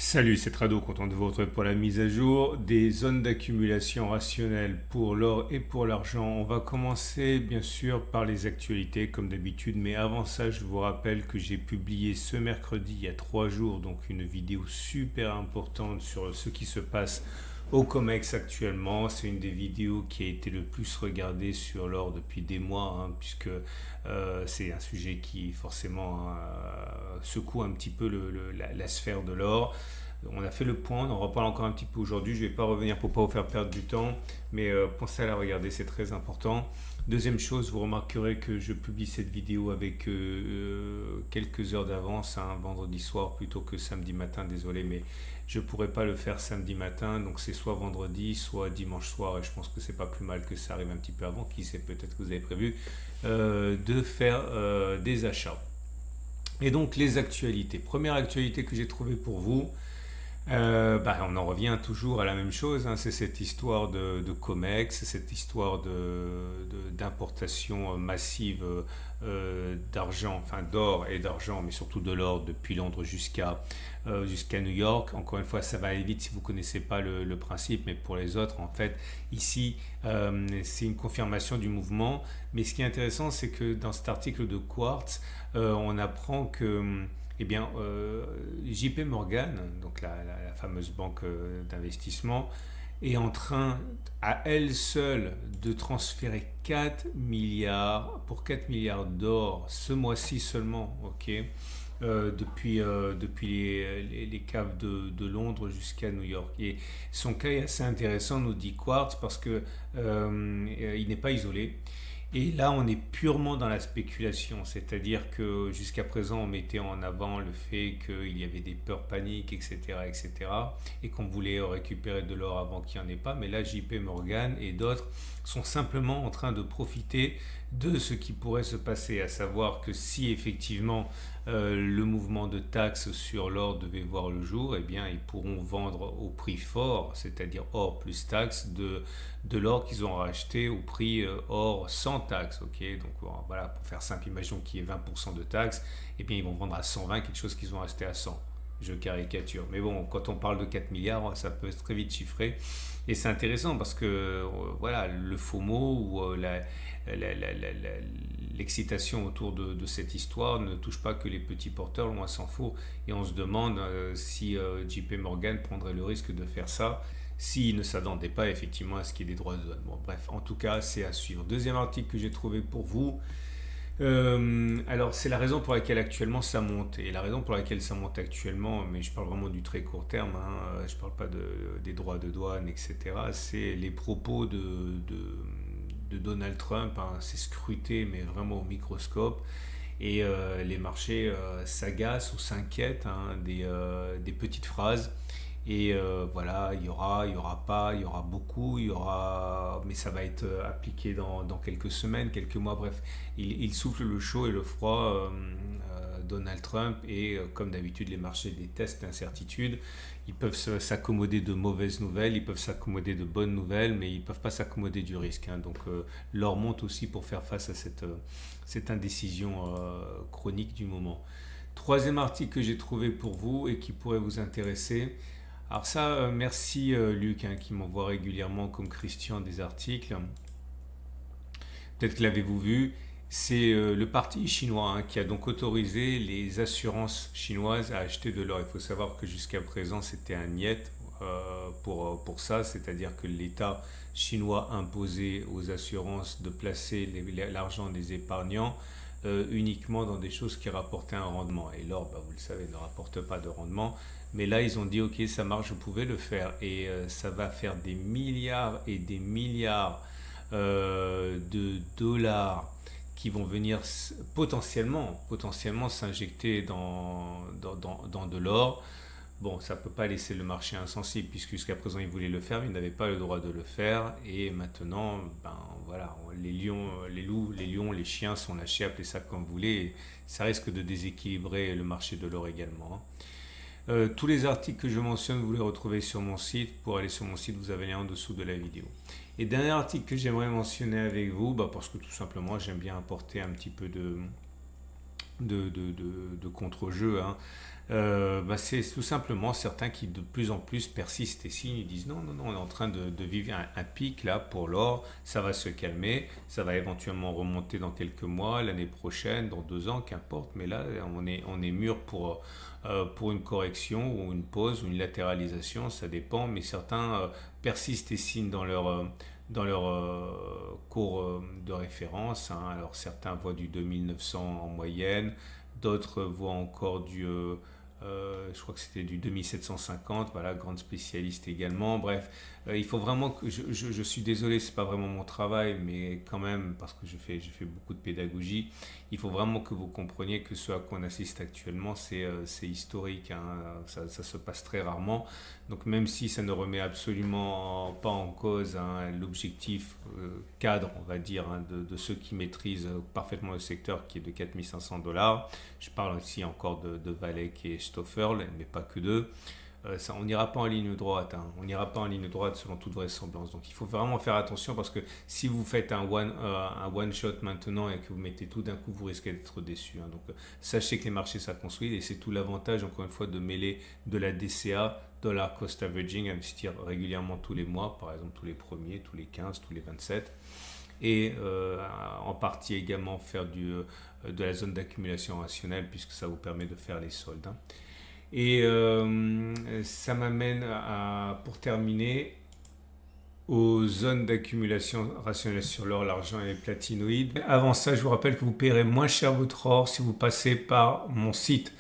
Salut, c'est Trado, content de vous retrouver pour la mise à jour des zones d'accumulation rationnelle pour l'or et pour l'argent. On va commencer bien sûr par les actualités comme d'habitude, mais avant ça, je vous rappelle que j'ai publié ce mercredi, il y a 3 jours, donc une vidéo super importante sur ce qui se passe au COMEX actuellement. C'est une des vidéos qui a été le plus regardée sur l'or depuis des mois, puisque c'est un sujet qui forcément secoue un petit peu la sphère de l'or. On a fait le point, on en reparle encore un petit peu aujourd'hui. Je ne vais pas revenir pour ne pas vous faire perdre du temps, mais pensez à la regarder, c'est très important. Deuxième chose, vous remarquerez que je publie cette vidéo avec quelques heures d'avance, vendredi soir plutôt que samedi matin, désolé, mais je ne pourrais pas le faire samedi matin, donc c'est soit vendredi, soit dimanche soir, et je pense que c'est pas plus mal que ça arrive un petit peu avant, qui sait, peut-être que vous avez prévu de faire des achats. Et donc les actualités. Première actualité que j'ai trouvée pour vous, on en revient toujours à la même chose, c'est cette histoire de COMEX, cette histoire d'importation massive d'argent, enfin d'or et d'argent, mais surtout de l'or depuis Londres jusqu'à New York. Encore une fois, ça va aller vite si vous ne connaissez pas le principe, mais pour les autres, en fait, ici, c'est une confirmation du mouvement. Mais ce qui est intéressant, c'est que dans cet article de Quartz, on apprend que JP Morgan, donc la fameuse banque d'investissement, est en train à elle seule de transférer 4 milliards pour 4 milliards d'or ce mois-ci seulement, ok, depuis les caves de Londres jusqu'à New York. Et son cas est assez intéressant, nous dit Quartz, parce que il n'est pas isolé. Et là, on est purement dans la spéculation, c'est-à-dire que jusqu'à présent, on mettait en avant le fait qu'il y avait des peurs paniques, etc., etc., et qu'on voulait récupérer de l'or avant qu'il n'y en ait pas. Mais là, JP Morgan et d'autres sont simplement en train de profiter de ce qui pourrait se passer, à savoir que si effectivement le mouvement de taxes sur l'or devait voir le jour, eh bien ils pourront vendre au prix fort, c'est-à-dire or plus taxes, de l'or qu'ils ont racheté au prix or sans taxes. Ok, donc voilà, pour faire simple, imaginons qu'il y ait 20% de taxes, eh bien ils vont vendre à 120 quelque chose qu'ils ont acheté à 100. Je caricature. Mais bon, quand on parle de 4 milliards, ça peut être très vite chiffré. Et c'est intéressant parce que voilà, le FOMO ou l'excitation autour de cette histoire ne touche pas que les petits porteurs, loin s'en faut. Et on se demande si JP Morgan prendrait le risque de faire ça s'il ne s'attendait pas effectivement à ce qu'il y ait des droits de douane. Bon, bref, en tout cas, c'est à suivre. Deuxième article que j'ai trouvé pour vous. Alors, c'est la raison pour laquelle actuellement ça monte. Et la raison pour laquelle ça monte actuellement, mais je parle vraiment du très court terme, je ne parle pas des droits de douane, etc. C'est les propos de Donald Trump. C'est scruté, mais vraiment au microscope. Et les marchés s'agacent ou s'inquiètent des petites phrases. Et voilà, il y aura pas, il y aura beaucoup, il y aura, mais ça va être appliqué dans quelques semaines, quelques mois, bref. Il souffle le chaud et le froid, Donald Trump, et comme d'habitude, les marchés détestent l'incertitude. Ils peuvent s'accommoder de mauvaises nouvelles, ils peuvent s'accommoder de bonnes nouvelles, mais ils ne peuvent pas s'accommoder du risque. Donc l'or monte aussi pour faire face à cette indécision chronique du moment. Troisième article que j'ai trouvé pour vous et qui pourrait vous intéresser. Alors ça, merci Luc, qui m'envoie régulièrement comme Christian des articles. Peut-être que l'avez-vous vu. C'est le parti chinois qui a donc autorisé les assurances chinoises à acheter de l'or. Il faut savoir que jusqu'à présent, c'était un niet pour ça, c'est-à-dire que l'État chinois imposait aux assurances de placer l'argent des épargnants uniquement dans des choses qui rapportaient un rendement. Et l'or, vous le savez, ne rapporte pas de rendement. Mais là, ils ont dit, ok, ça marche, vous pouvez le faire. Et ça va faire des milliards et des milliards de dollars qui vont venir potentiellement s'injecter dans de l'or. Bon, ça ne peut pas laisser le marché insensible, puisque jusqu'à présent, ils voulaient le faire, mais ils n'avaient pas le droit de le faire. Et maintenant, voilà, les lions, les loups, les lions, les chiens sont lâchés, appelez ça comme vous voulez. Et ça risque de déséquilibrer le marché de l'or également. Tous les articles que je mentionne, vous les retrouvez sur mon site. Pour aller sur mon site, vous avez les liens en dessous de la vidéo. Et dernier article que j'aimerais mentionner avec vous, parce que tout simplement, j'aime bien apporter un petit peu de contre-jeu. C'est tout simplement certains qui de plus en plus persistent et signent, ils disent non, non, non, on est en train de vivre un pic là pour l'or, ça va se calmer, ça va éventuellement remonter dans quelques mois, l'année prochaine, dans 2 ans, qu'importe, mais là on est mûr pour une correction ou une pause ou une latéralisation, ça dépend, mais certains persistent et signent dans leur cours de référence, hein. Alors certains voient du 2900 en moyenne, d'autres voient encore je crois que c'était du 2750, voilà, grande spécialiste également. Bref, il faut vraiment que je suis désolé, c'est pas vraiment mon travail, mais quand même, parce que je fais beaucoup de pédagogie, il faut vraiment que vous compreniez que ce à quoi on assiste actuellement, c'est historique, hein. Ça se passe très rarement. Donc même si ça ne remet absolument pas en cause, hein, l'objectif cadre, on va dire, hein, de ceux qui maîtrisent parfaitement le secteur qui est de 4500 $. Je parle aussi encore de Valek et Stoffel, mais pas que d'eux. On n'ira pas en ligne droite, hein. On n'ira pas en ligne droite selon toute vraisemblance. Donc il faut vraiment faire attention parce que si vous faites un one shot maintenant et que vous mettez tout d'un coup, vous risquez d'être déçu, hein. Donc sachez que les marchés ça construit et c'est tout l'avantage encore une fois de mêler de la DCA, dollar cost averaging, investir régulièrement tous les mois, par exemple tous les premiers, tous les 15, tous les 27 et en partie également faire de la zone d'accumulation rationnelle puisque ça vous permet de faire les soldes, hein. Et ça m'amène pour terminer, aux zones d'accumulation rationnelle sur l'or, l'argent et les platinoïdes. Avant ça, je vous rappelle que vous paierez moins cher votre or si vous passez par mon site.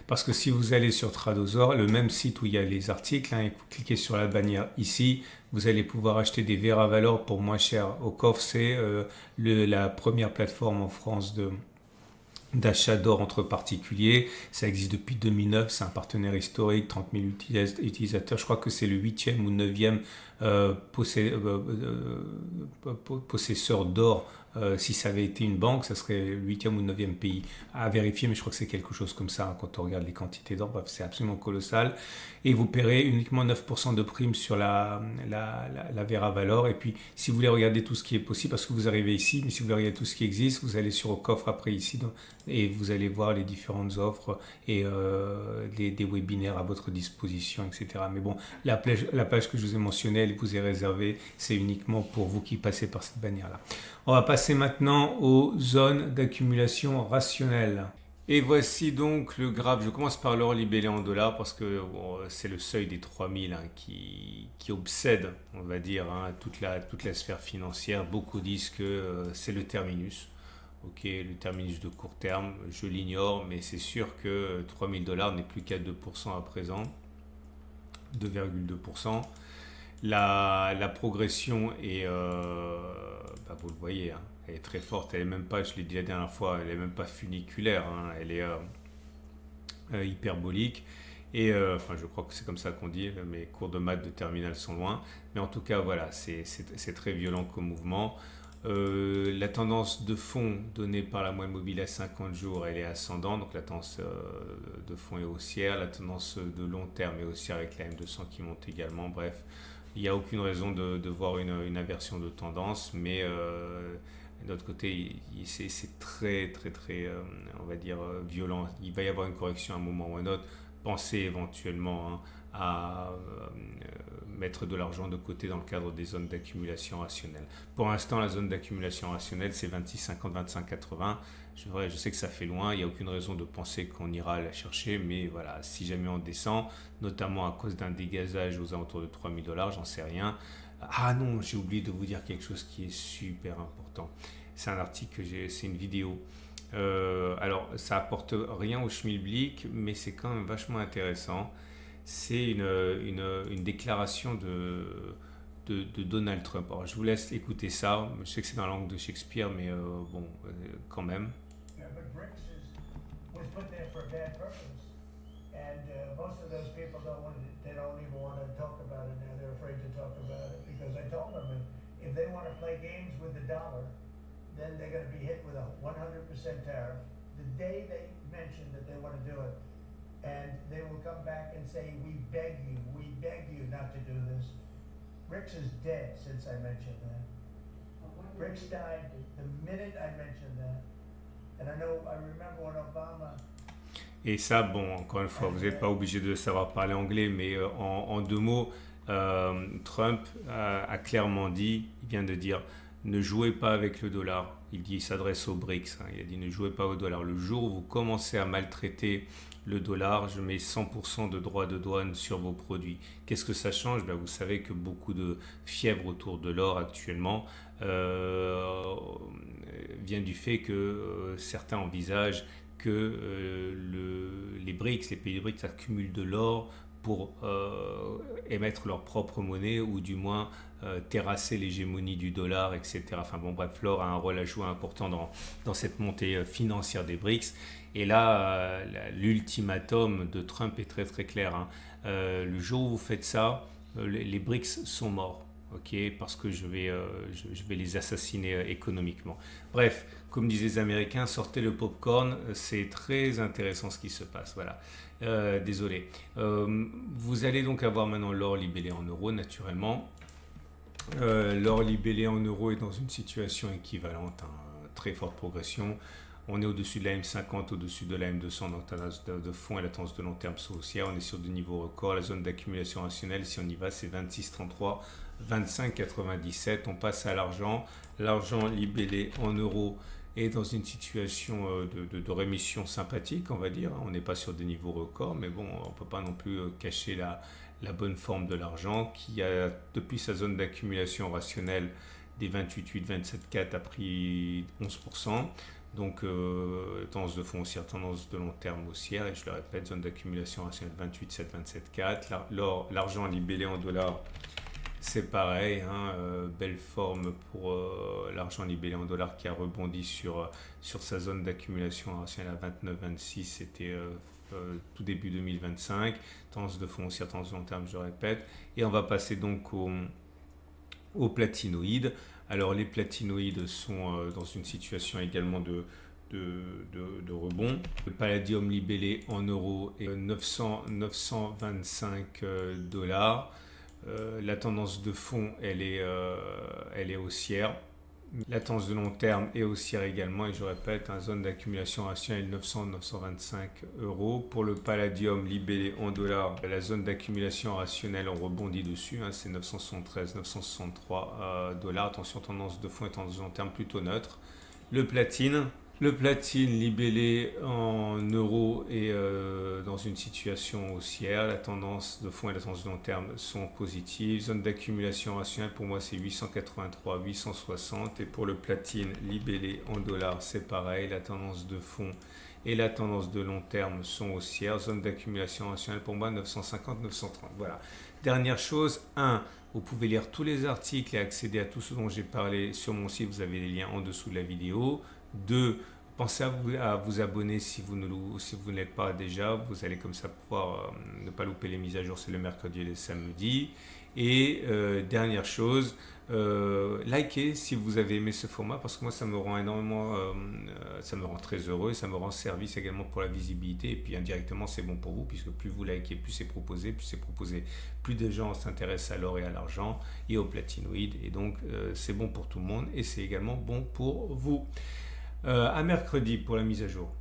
Parce que si vous allez sur Tradosor, le même site où il y a les articles, hein, et que vous cliquez sur la bannière ici, vous allez pouvoir acheter des Vera Valor pour moins cher. Au coffre, c'est la première plateforme en France d'achat d'or entre particuliers. Ça existe depuis 2009, c'est un partenaire historique, 30 000 utilisateurs. Je crois que c'est le 8e ou 9e possesseur d'or. Si ça avait été une banque, ça serait le 8e ou 9e pays à vérifier, mais je crois que c'est quelque chose comme ça, hein, quand on regarde les quantités d'or. Bref, c'est absolument colossal. Et vous paierez uniquement 9% de prime sur la Vera Valor. Et puis, si vous voulez regarder tout ce qui est possible, parce que vous arrivez ici, mais si vous voulez regarder tout ce qui existe, vous allez sur au coffre après ici, et vous allez voir les différentes offres et des webinaires à votre disposition, etc. Mais bon, la page que je vous ai mentionnée, elle vous est réservée, c'est uniquement pour vous qui passez par cette bannière-là. On va passer maintenant aux zones d'accumulation rationnelle. Et voici donc le graphe. Je commence par l'or libellé en dollars parce que bon, c'est le seuil des 3000, hein, qui obsède, on va dire, hein, toute la sphère financière. Beaucoup disent que c'est le terminus. Ok, le terminus de court terme, je l'ignore, mais c'est sûr que 3000 $ n'est plus qu'à 2% à présent, 2,2%. La progression est, vous le voyez, hein, elle est très forte. Elle est même pas, je l'ai dit la dernière fois, elle est même pas funiculaire, hein, elle est hyperbolique. Et je crois que c'est comme ça qu'on dit, mes cours de maths de terminale sont loin. Mais en tout cas, voilà, c'est très violent comme mouvement. La tendance de fond donnée par la moyenne mobile à 50 jours, elle est ascendante, donc la tendance de fond est haussière, la tendance de long terme est haussière avec la M200 qui monte également. Bref, il n'y a aucune raison de voir une inversion de tendance, mais de l'autre côté, c'est très, très, très, on va dire, violent. Il va y avoir une correction à un moment ou à un autre. Pensez éventuellement, hein, à mettre de l'argent de côté dans le cadre des zones d'accumulation rationnelle. Pour l'instant, la zone d'accumulation rationnelle, c'est 26, 50, 25, 80. Je sais que ça fait loin, il n'y a aucune raison de penser qu'on ira la chercher, mais voilà, si jamais on descend, notamment à cause d'un dégazage aux alentours de 3000 $, j'en sais rien. Ah non, j'ai oublié de vous dire quelque chose qui est super important. C'est un article c'est une vidéo. Alors, ça apporte rien au schmilblick, mais c'est quand même vachement intéressant. C'est une déclaration de Donald Trump. Alors, je vous laisse écouter ça. Je sais que c'est dans la langue de Shakespeare, mais quand même. Yeah, but BRICS was put there for a bad purpose, and most of those people they don't even want to talk about it now. They're afraid to talk about it because I told them if they want to play games with the dollar, then they're going to be hit with a 100% tariff the day they mention that they want to do it. And they will come back and say, we beg you not to do this. BRICS is dead since I mentioned that. BRICS died the minute I mentioned that. And I remember when Obama... Et ça, bon, encore une fois, vous n'êtes pas obligé de savoir parler anglais, mais en deux mots, Trump a clairement dit, il vient de dire, ne jouez pas avec le dollar. Il s'adresse aux BRICS, hein. Il a dit ne jouez pas au dollar. Le jour où vous commencez à maltraiter le dollar, je mets 100% de droits de douane sur vos produits. Qu'est-ce que ça change? Ben, vous savez que beaucoup de fièvre autour de l'or actuellement vient du fait que certains envisagent que les BRICS, les pays BRICS accumulent de l'or pour émettre leur propre monnaie ou du moins terrasser l'hégémonie du dollar, etc. Enfin bon, bref, l'or a un rôle à jouer important dans cette montée financière des BRICS. Et là, l'ultimatum de Trump est très très clair, hein. Le jour où vous faites ça, les BRICS sont morts. Ok, parce que je vais les assassiner économiquement. Bref, comme disaient les Américains, sortez le popcorn, c'est très intéressant ce qui se passe. Voilà. Désolé. Vous allez donc avoir maintenant l'or libellé en euros, naturellement. L'or libellé en euros est dans une situation équivalente, hein, très forte progression. On est au-dessus de la M50, au-dessus de la M200 dans la tendance de fond et la tendance de long terme haussière. On est sur des niveaux records. La zone d'accumulation rationnelle, si on y va, c'est 26,33, 25,97. On passe à l'argent. L'argent libellé en euros est dans une situation de rémission sympathique, on va dire. On n'est pas sur des niveaux records, mais bon, on ne peut pas non plus cacher la bonne forme de l'argent qui a, depuis sa zone d'accumulation rationnelle des 28,8, 27,4 a pris 11%. Donc, tendance de fond haussière, tendance de long terme haussière, et je le répète, zone d'accumulation rationnelle 28,7, 27,4. L'argent libellé en dollars, c'est pareil, hein, belle forme pour l'argent libellé en dollars qui a rebondi sur sa zone d'accumulation rationnelle à 29,26, c'était tout début 2025. Tendance de fond haussière, tendance de long terme, je le répète. Et on va passer donc aux platinoïdes. Alors les platinoïdes sont dans une situation également de rebond. Le palladium libellé en euros est 925 dollars. La tendance de fond, elle est haussière. La tendance de long terme est haussière également, et je répète, une zone d'accumulation rationnelle 900-925 euros. Pour le palladium libellé en dollars, la zone d'accumulation rationnelle, on rebondit dessus, hein, c'est 973-963 dollars. Attention, tendance de fond et tendance de long terme plutôt neutre. Le platine libellé en euros est dans une situation haussière. La tendance de fond et la tendance de long terme sont positives. Zone d'accumulation rationnelle, pour moi, c'est 883, 860. Et pour le platine libellé en dollars, c'est pareil. La tendance de fond et la tendance de long terme sont haussières. Zone d'accumulation rationnelle, pour moi, 950, 930. Voilà. Dernière chose, vous pouvez lire tous les articles et accéder à tout ce dont j'ai parlé sur mon site. Vous avez les liens en dessous de la vidéo. 2. Pensez à vous abonner si vous ne l'êtes pas déjà. Vous allez comme ça pouvoir ne pas louper les mises à jour. C'est le mercredi et le samedi. Et dernière chose, likez si vous avez aimé ce format, parce que moi ça me rend énormément, ça me rend très heureux, et ça me rend service également pour la visibilité, et puis indirectement c'est bon pour vous, puisque plus vous likez, plus c'est proposé, plus de gens s'intéressent à l'or et à l'argent et aux platinoïdes, et donc c'est bon pour tout le monde, et c'est également bon pour vous. À mercredi pour la mise à jour.